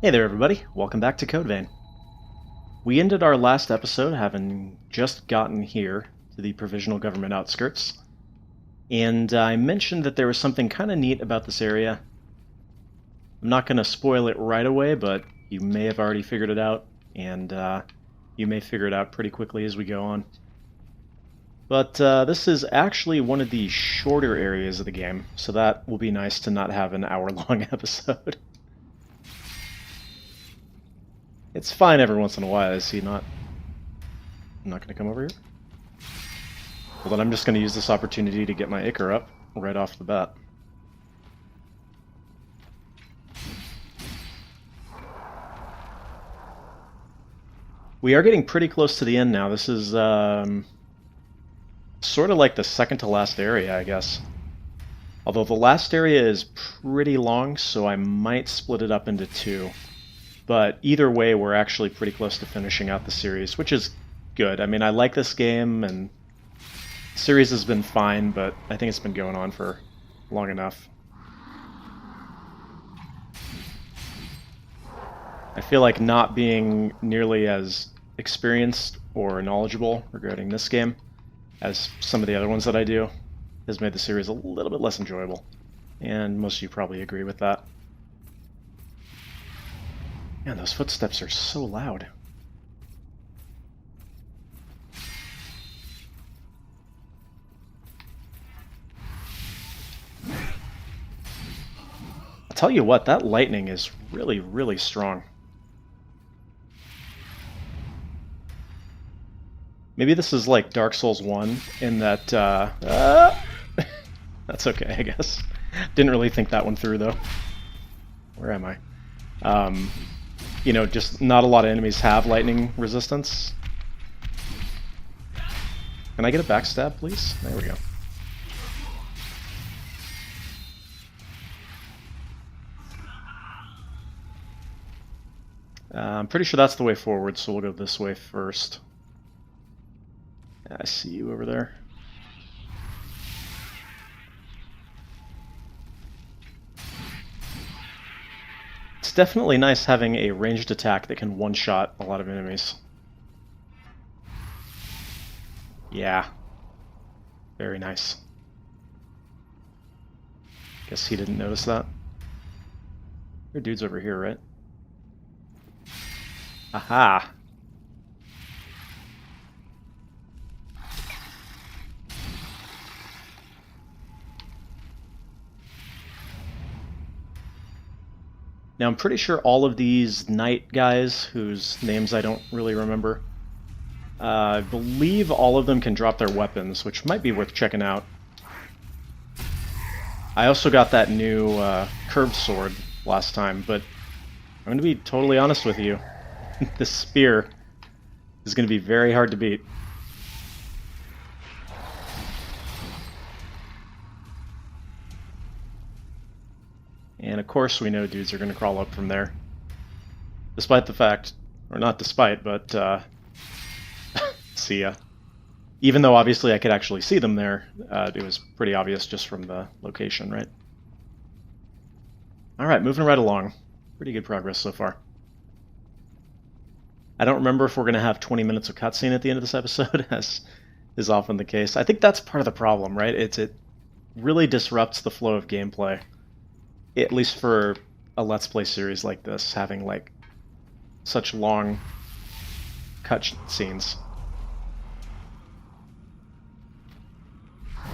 Hey there, everybody. Welcome back to Code Vein. We ended our last episode having just gotten here to the provisional government outskirts, and I mentioned that there was something kind of neat about this area. I'm not going to spoil it right away, but you may have already figured it out, and you may figure it out pretty quickly as we go on. But this is actually one of the shorter areas of the game, so that will be nice to not have an hour-long episode. It's fine every once in a while, is he not? I'm not going to come over here? Well, then I'm just going to use this opportunity to get my Ichor up right off the bat. We are getting pretty close to the end now. This is sort of like the second to last area, I guess. Although the last area is pretty long, so I might split it up into two. But either way, we're actually pretty close to finishing out the series, which is good. I mean, I like this game, and the series has been fine, but I think it's been going on for long enough. I feel like not being nearly as experienced or knowledgeable regarding this game as some of the other ones that I do has made the series a little bit less enjoyable. And most of you probably agree with that. Man, those footsteps are so loud. I'll tell you what, that lightning is really, really strong. Maybe this is like Dark Souls 1 in that, that's okay, I guess. Didn't really think that one through, though. Where am I? You know, just not a lot of enemies have lightning resistance. Can I get a backstab, please? There we go. I'm pretty sure that's the way forward, so we'll go this way first. I see you over there. It's definitely nice having a ranged attack that can one-shot a lot of enemies. Yeah. Very nice. Guess he didn't notice that. There are dudes over here, right? Aha! Now, I'm pretty sure all of these knight guys, whose names I don't really remember, I believe all of them can drop their weapons, which might be worth checking out. I also got that new curved sword last time, but I'm going to be totally honest with you. This spear is going to be very hard to beat. And of course we know dudes are going to crawl up from there. Despite the fact, or not despite, but see ya. Even though obviously I could actually see them there, it was pretty obvious just from the location, right? Alright, moving right along. Pretty good progress so far. I don't remember if we're going to have 20 minutes of cutscene at the end of this episode, as is often the case. I think that's part of the problem, right? It really disrupts the flow of gameplay. At least for a Let's Play series like this, having like such long cut scenes.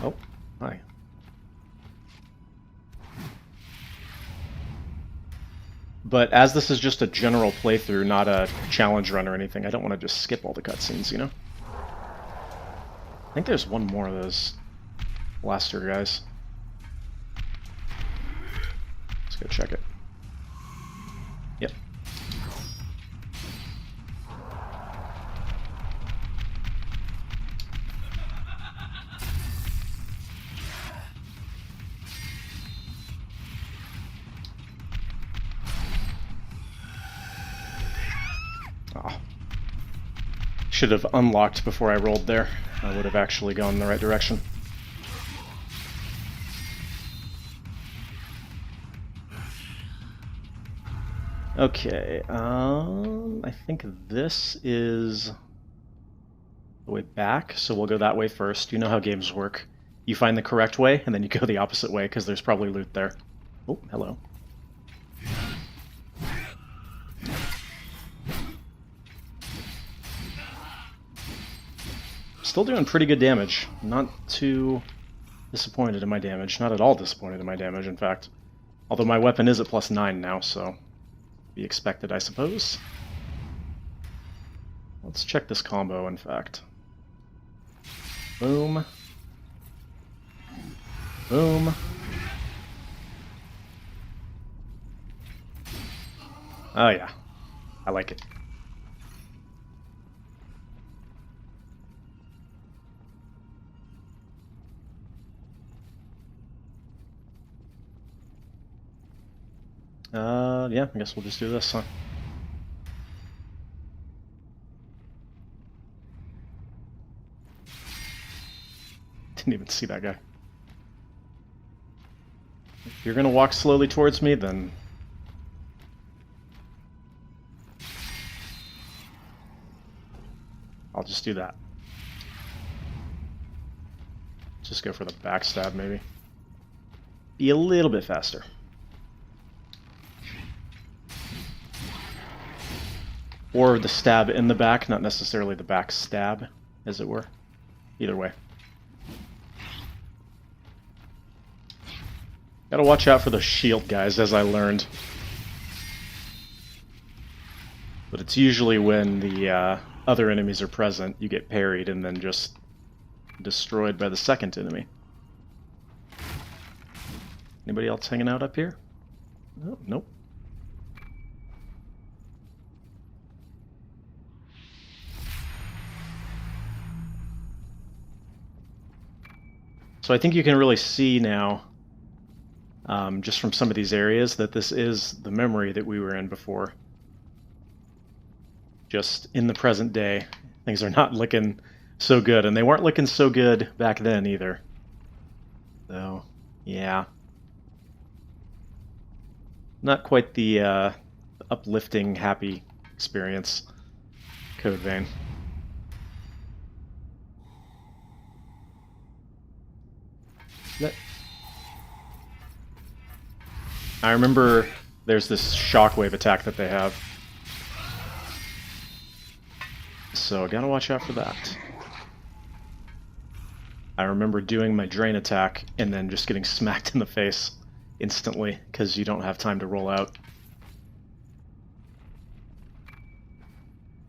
Oh, hi. But as this is just a general playthrough, not a challenge run or anything, I don't want to just skip all the cutscenes, you know? I think there's one more of those blaster guys. Go check it. Yep. Oh. Should have unlocked before I rolled there. I would have actually gone in the right direction. Okay, I think this is the way back, so we'll go that way first. You know how games work. You find the correct way, and then you go the opposite way, because there's probably loot there. Oh, hello. Still doing pretty good damage. Not too disappointed in my damage. Not at all disappointed in my damage, in fact. Although my weapon is at +9 now, so be expected, I suppose. Let's check this combo, in fact. Boom. Boom. Oh yeah, I like it. Yeah, I guess we'll just do this, huh? Didn't even see that guy. If you're gonna walk slowly towards me, then... I'll just do that. Just go for the backstab, maybe. Be a little bit faster. Or the stab in the back, not necessarily the back stab, as it were. Either way. Gotta watch out for the shield guys, as I learned. But it's usually when the other enemies are present, you get parried and then just destroyed by the second enemy. Anybody else hanging out up here? Oh, nope. So I think you can really see now, just from some of these areas, that this is the memory that we were in before. Just in the present day, things are not looking so good, and they weren't looking so good back then either. So, yeah. Not quite the uplifting, happy experience, Code Vein. I remember there's this shockwave attack that they have. So I gotta watch out for that. I remember doing my drain attack and then just getting smacked in the face instantly because you don't have time to roll out.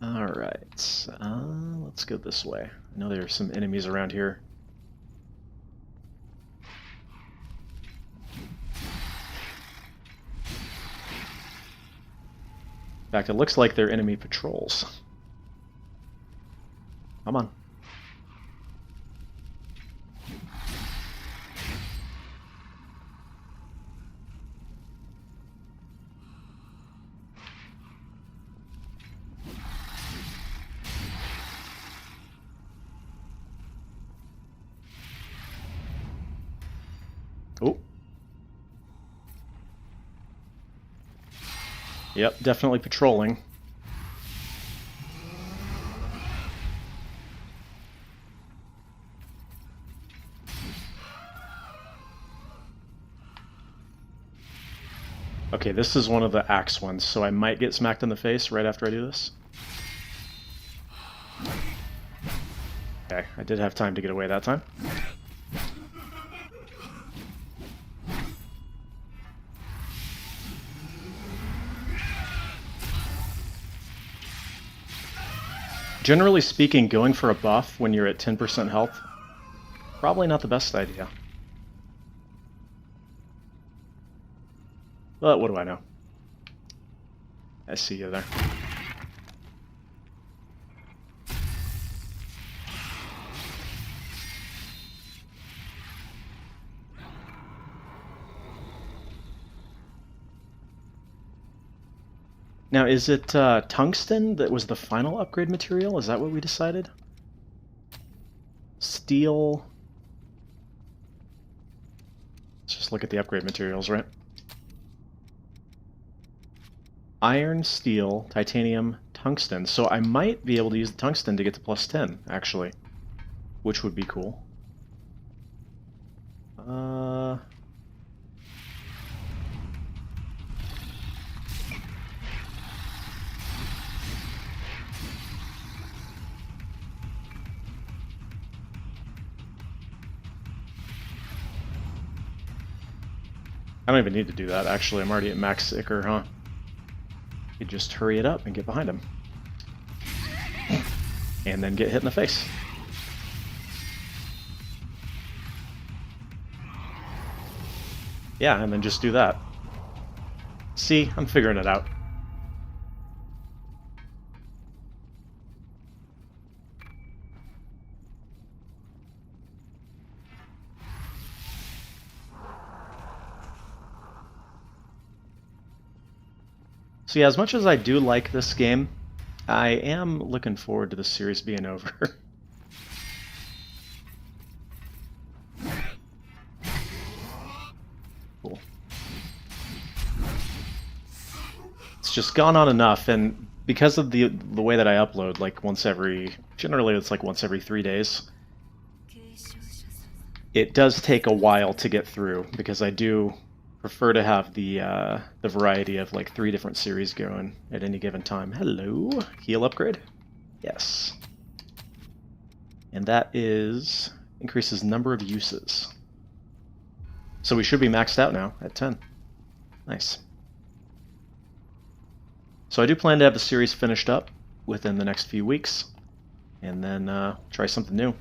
Alright, let's go this way. I know there are some enemies around here. In fact, it looks like they're enemy patrols. Come on. Oh. Yep, definitely patrolling. Okay, this is one of the axe ones, so I might get smacked in the face right after I do this. Okay, I did have time to get away that time. Generally speaking, going for a buff when you're at 10% health, probably not the best idea. But what do I know? I see you there. Now, is it tungsten that was the final upgrade material? Is that what we decided? Steel... Let's just look at the upgrade materials, right? Iron, steel, titanium, tungsten. So I might be able to use the tungsten to get to plus 10, actually. Which would be cool. I don't even need to do that, actually. I'm already at max Ichor, huh? You just hurry it up and get behind him. And then get hit in the face. Yeah, and then just do that. See, I'm figuring it out. So yeah, as much as I do like this game, I am looking forward to the series being over. Cool. It's just gone on enough, and because of the way that I upload, like generally it's like once every 3 days, it does take a while to get through, because I do prefer to have the variety of like 3 different series going at any given time. Hello, heal upgrade. Yes, and that increases number of uses. So we should be maxed out now at 10. Nice. So I do plan to have the series finished up within the next few weeks, and then try something new.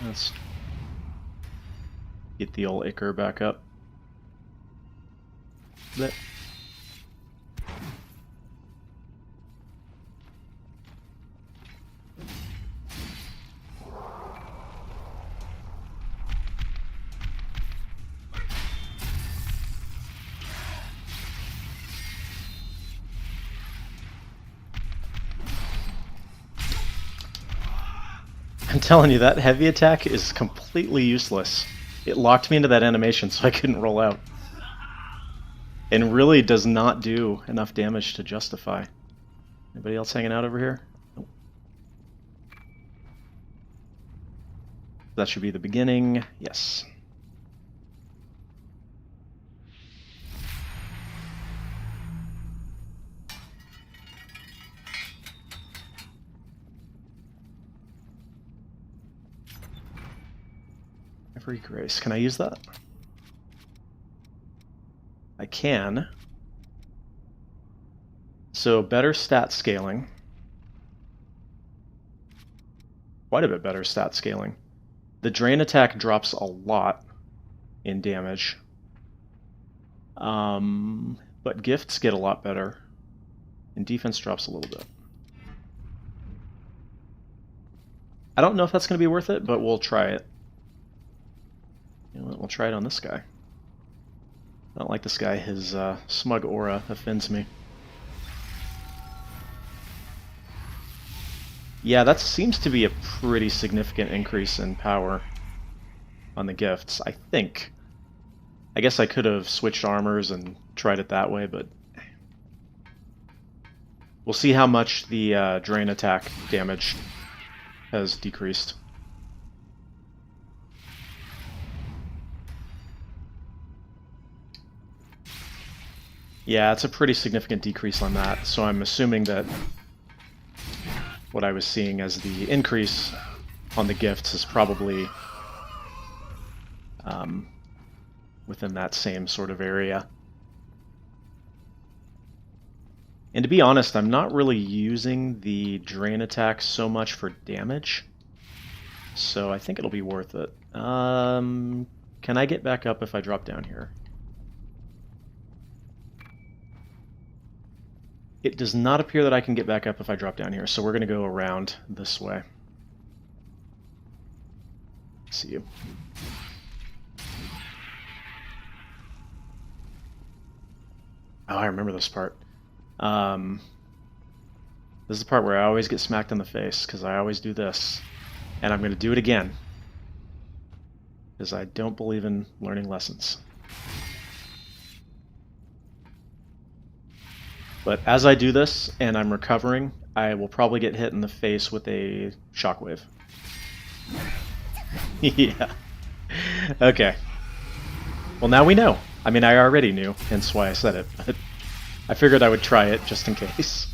Let's get the old Ichor back up. Blech. I'm telling you, that heavy attack is completely useless. It locked me into that animation so I couldn't roll out. And really does not do enough damage to justify. Anybody else hanging out over here? Nope. That should be the beginning. Yes. Every grace. Can I use that? I can. So better stat scaling. Quite a bit better stat scaling. The drain attack drops a lot in damage. But gifts get a lot better. And defense drops a little bit. I don't know if that's going to be worth it, but we'll try it. You know what? We'll try it on this guy. I don't like this guy. His smug aura offends me. Yeah, that seems to be a pretty significant increase in power on the gifts, I think. I guess I could have switched armors and tried it that way, but we'll see how much the drain attack damage has decreased. Yeah, it's a pretty significant decrease on that, so I'm assuming that what I was seeing as the increase on the gifts is probably within that same sort of area. And to be honest, I'm not really using the drain attack so much for damage, so I think it'll be worth it. Can I get back up if I drop down here? It does not appear that I can get back up if I drop down here, so we're going to go around this way. See you. Oh, I remember this part. This is the part where I always get smacked in the face, because I always do this. And I'm going to do it again, because I don't believe in learning lessons. But as I do this, and I'm recovering, I will probably get hit in the face with a shockwave. Yeah. Okay. Well, now we know. I mean, I already knew, hence why I said it, but I figured I would try it just in case.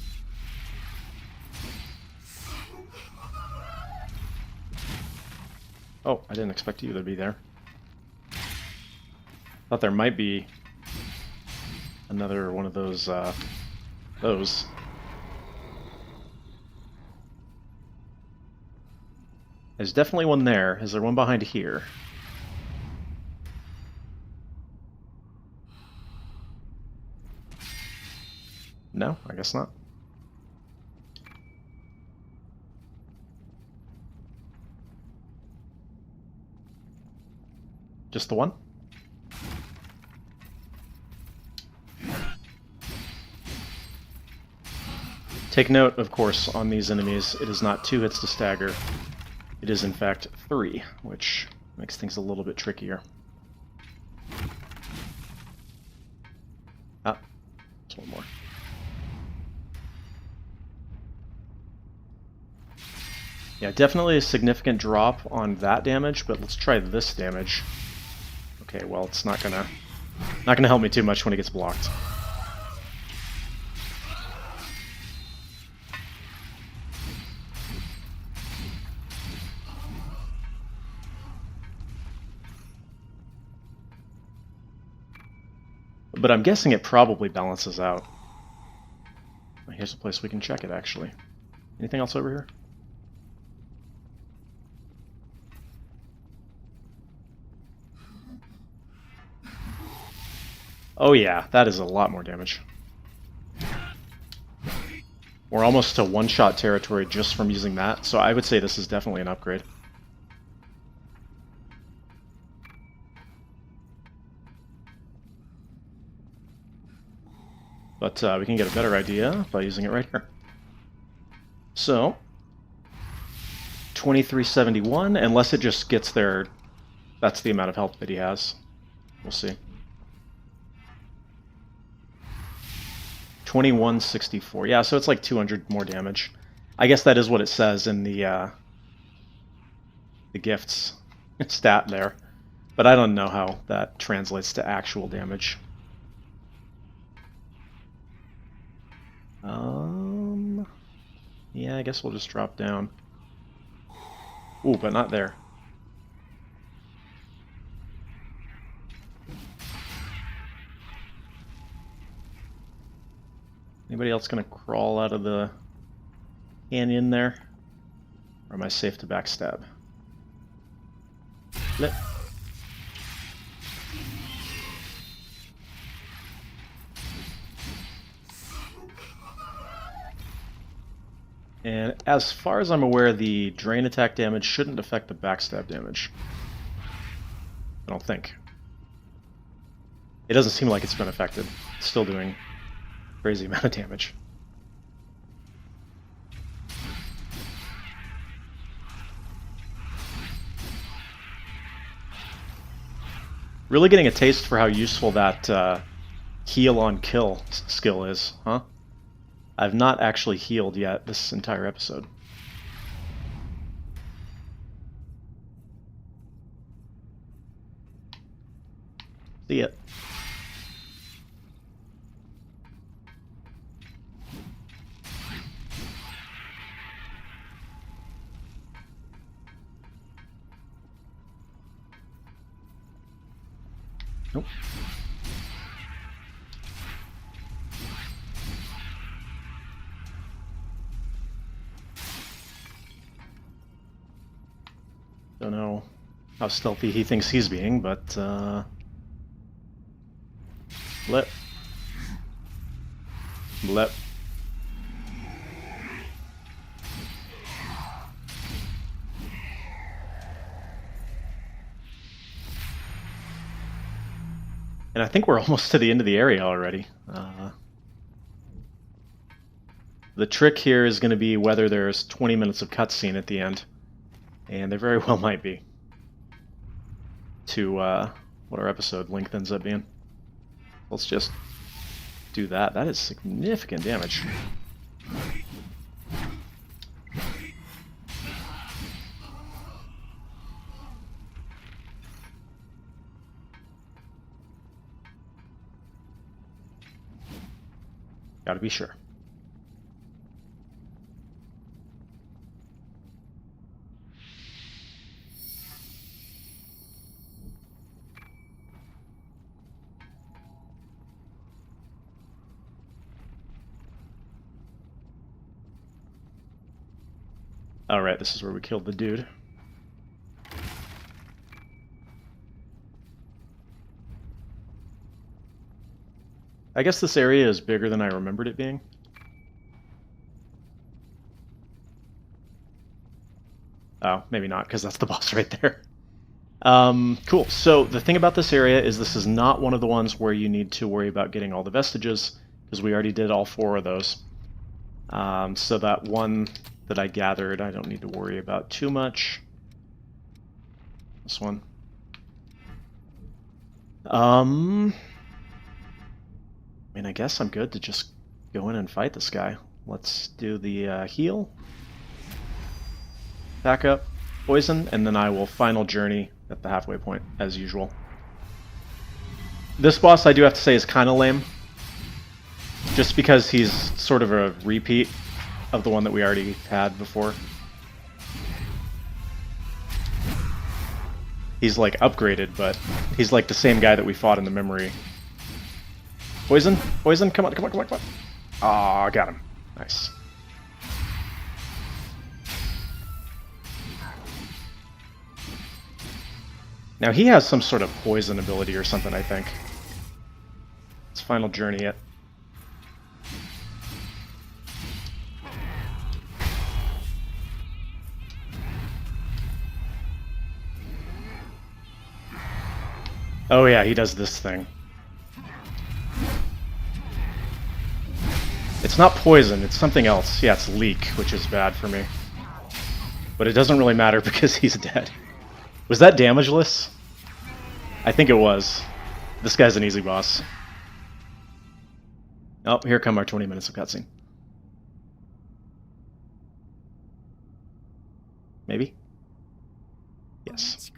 Oh, I didn't expect you to be there. Thought there might be another one of those, those. There's definitely one there. Is there one behind here? No, I guess not. Just the one? Take note, of course, on these enemies, it is not 2 hits to stagger. It is, in fact, 3, which makes things a little bit trickier. Ah, there's one more. Yeah, definitely a significant drop on that damage, but let's try this damage. Okay, well, it's not gonna help me too much when it gets blocked. But I'm guessing it probably balances out. Here's a place we can check it, actually. Anything else over here? Oh yeah, that is a lot more damage. We're almost to one-shot territory just from using that, so I would say this is definitely an upgrade. But we can get a better idea by using it right here. So, 2371, unless it just gets there, that's the amount of health that he has. We'll see. 2164. Yeah, so it's like 200 more damage. I guess that is what it says in the gifts stat there. But I don't know how that translates to actual damage. Yeah, I guess we'll just drop down. Ooh, but not there. Anybody else gonna crawl out of the canyon there? Or am I safe to backstab? Flip. And as far as I'm aware, the drain attack damage shouldn't affect the backstab damage. I don't think. It doesn't seem like it's been affected. It's still doing crazy amount of damage. Really getting a taste for how useful that heal on kill skill is, huh? I've not actually healed yet this entire episode. See it. Nope. Don't know how stealthy he thinks he's being, but blip. Blip. And I think we're almost to the end of the area already. The trick here is going to be whether there's 20 minutes of cutscene at the end. And there very well might be. To what our episode length ends up being. Let's just do that. That is significant damage. Gotta be sure. Alright, this is where we killed the dude. I guess this area is bigger than I remembered it being. Oh, maybe not, because that's the boss right there. Cool. So the thing about this area is this is not one of the ones where you need to worry about getting all the vestiges, because we already did all 4 of those. So that one that I gathered, I don't need to worry about too much. This one. I mean, I guess I'm good to just go in and fight this guy. Let's do the heal. Back up, poison, and then I will final journey at the halfway point, as usual. This boss, I do have to say, is kind of lame. Just because he's sort of a repeat of the one that we already had before. He's like upgraded, but he's like the same guy that we fought in the memory. Poison? Poison? Come on, come on, come on, come on. Aw, got him. Nice. Now he has some sort of poison ability or something, I think. Let's final journey it. Oh yeah, he does this thing. It's not poison, it's something else. Yeah, it's leak, which is bad for me. But it doesn't really matter because he's dead. Was that damageless? I think it was. This guy's an easy boss. Oh, here come our 20 minutes of cutscene. Maybe? Yes.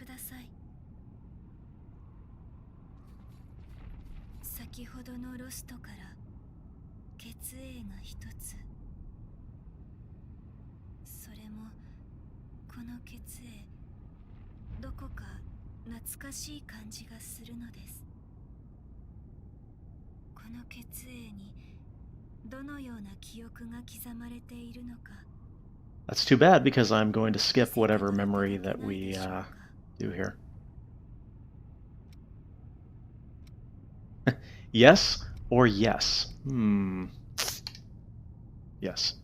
先ほどのロストから血影が一つ。それもこの血影、どこか懐かしい感じがするのです。この血影にどのような記憶が刻まれているのか。That's too bad because I'm going to skip whatever memory that we do here. Yes or yes? Yes.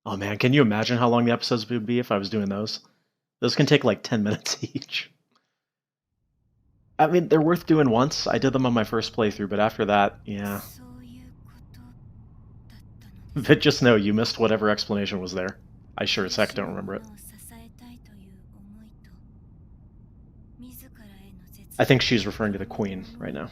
Oh man, can you imagine how long the episodes would be if I was doing those? Those can take like 10 minutes each. I mean, they're worth doing once. I did them on my first playthrough, but after that, yeah. But just know you missed whatever explanation was there. I sure as heck don't remember it. I think she's referring to the Queen right now.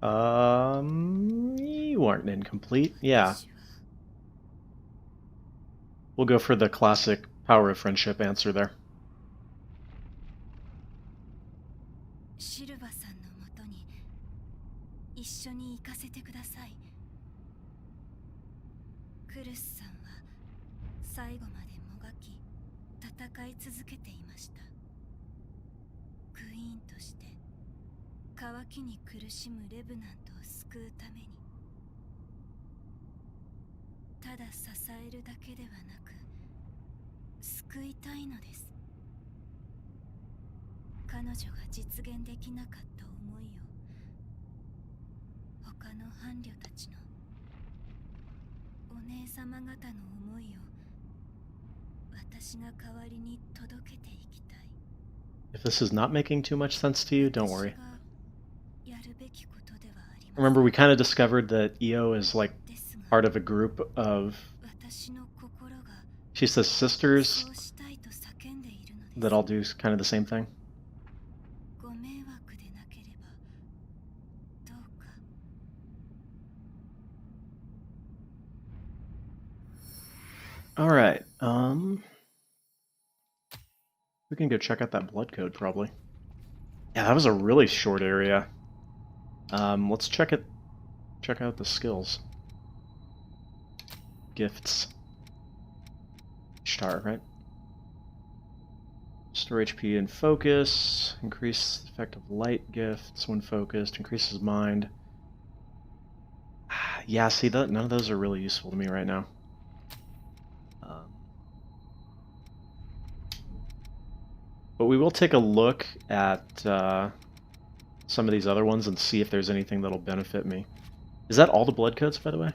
You aren't incomplete. Yeah. We'll go for the classic power of friendship answer there. の伴侶たちのお姉様方の思いを私が代わりに届けていきたい。 If this is not making too much sense to you, don't worry. 私がやるべきことではありません。 Remember, we kind of discovered that EO is like ですが part of a group of, 私の心が she says, sisters そうしたいと叫んでいるのです。 that all do kind of the same thing. ご迷惑でなければどうか。 All right. We can go check out that blood code probably. Yeah, that was a really short area. Let's check out the skills. Gifts. Ishtar, right? Restore HP and focus. Increase effect of light gifts when focused. Increases mind. Yeah, see, none of those are really useful to me right now. But we will take a look at some of these other ones and see if there's anything that'll benefit me. Is that all the blood codes, by the way?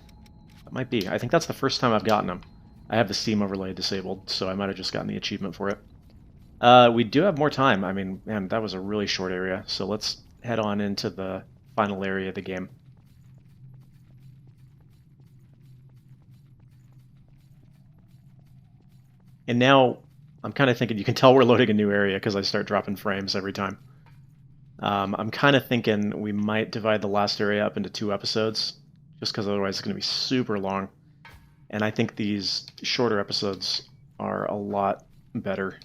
That might be. I think that's the first time I've gotten them. I have the Steam overlay disabled, so I might have just gotten the achievement for it. We do have more time. I mean, man, that was a really short area. So let's head on into the final area of the game. And now I'm kind of thinking, you can tell we're loading a new area because I start dropping frames every time. I'm kind of thinking we might divide the last area up into 2 episodes, just because otherwise it's going to be super long. And I think these shorter episodes are a lot better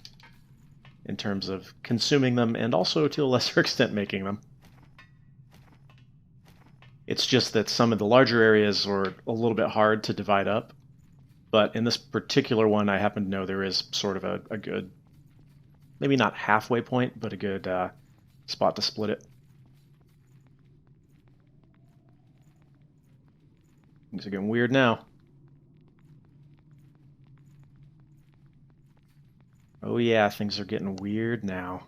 in terms of consuming them and also to a lesser extent making them. It's just that some of the larger areas are a little bit hard to divide up. But in this particular one, I happen to know there is sort of a good, maybe not halfway point, but a good spot to split it. Things are getting weird now. Oh yeah, things are getting weird now.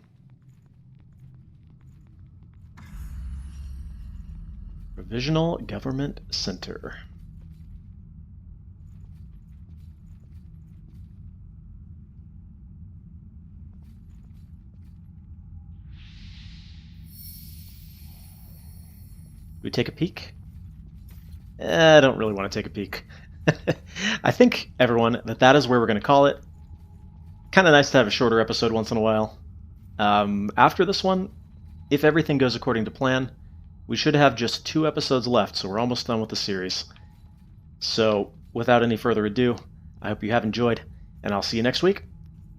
Provisional Government Center. We take a peek? I don't really want to take a peek. I think, everyone, that is where we're going to call it. Kind of nice to have a shorter episode once in a while. After this one, if everything goes according to plan, we should have just 2 episodes left, so we're almost done with the series. So, without any further ado, I hope you have enjoyed, and I'll see you next week.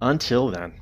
Until then.